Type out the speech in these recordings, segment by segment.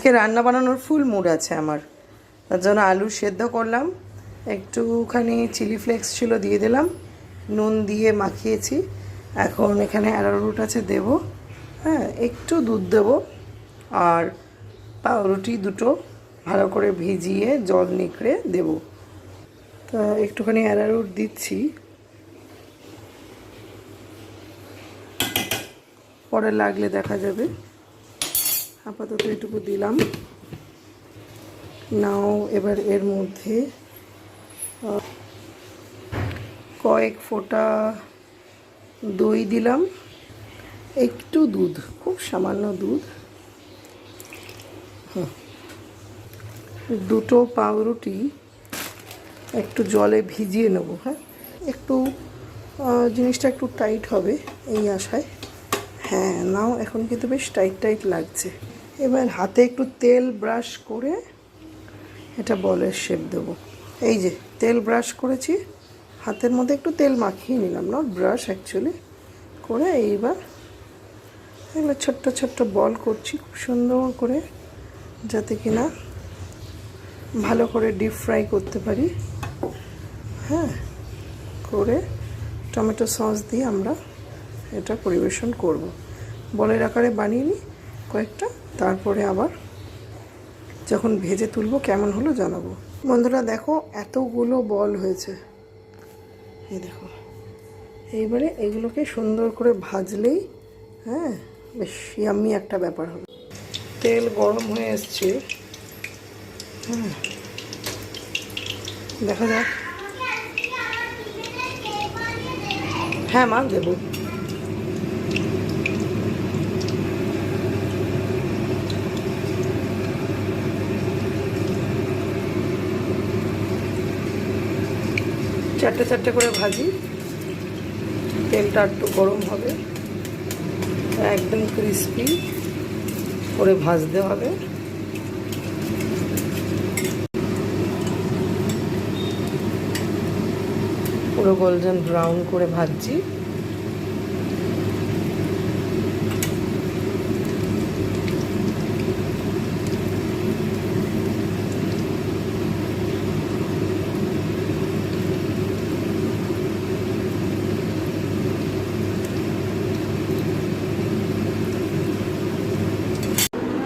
আজকে রান্না বানানোর ফুল মুড আছে আমার, তার জন্য আলু সেদ্ধ করলাম, একটুখানি চিলি ফ্লেক্স ছিল দিয়ে দিলাম, নুন দিয়ে মাখিয়েছি। এখন এখানে অ্যারারুট আছে দেবো, হ্যাঁ একটু দুধ দেবো, আর পাউরুটি দুটো ভালো করে ভিজিয়ে জল নিকড়ে দেবো। তা একটুখানি অ্যারারুট দিচ্ছি, পরে লাগলে দেখা যাবে। আপাতত এটুকু দিলাম। নাও এবার এর মধ্যে কয়েক ফোঁটা দই দিলাম, একটু দুধ, খুব সামান্য দুধ, দুটো পাউরুটি একটু জলে ভিজিয়ে নেব। হ্যাঁ একটু জিনিসটা একটু টাইট হবে এই আশায়। হ্যাঁ নাও এখন কিন্তু বেশ টাইট টাইট লাগছে। এবার হাতে একটু তেল ব্রাশ করে এটা বলের শেপ দেবো। এই যে তেল ব্রাশ করেছি, হাতের মধ্যে একটু তেল মাখিয়ে নিলাম, নট ব্রাশ অ্যাকচুয়ালি, করে এইবার এগুলো ছোট্ট ছোট্ট বল করছি খুব সুন্দর করে, যাতে কিনা ভালো করে ডিপ ফ্রাই করতে পারি। হ্যাঁ করে টমেটো সস দিয়ে আমরা এটা পরিবেশন করব। বলের আকারে বানিয়ে নিই কয়েকটা, তারপরে আবার যখন ভেজে তুলবো কেমন হলো জানাবো। বন্ধুরা দেখো এতগুলো বল হয়েছে, এই দেখো। এইবারে এগুলোকে সুন্দর করে ভাজলেই হ্যাঁ বেশ ইয়াম্মি একটা ব্যাপার হবে। তেল গরম হয়ে এসছে, হ্যাঁ দেখা যাক। হ্যাঁ মা দেবো। চারটে চারটে করে ভাজি, তেলটা একটু গরম হবে, একদম ক্রিস্পি করে ভাজতে হবে। পুরো গোল্ডেন ব্রাউন করে ভাজছি।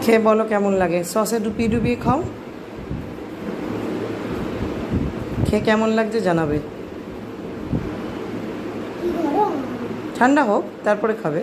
খেয়ে বলো কেমন লাগে, সসে ডুবিয়ে ডুবিয়ে খাও, খেয়ে কেমন লাগছে জানাবে। ঠান্ডা হোক তারপরে খাবে।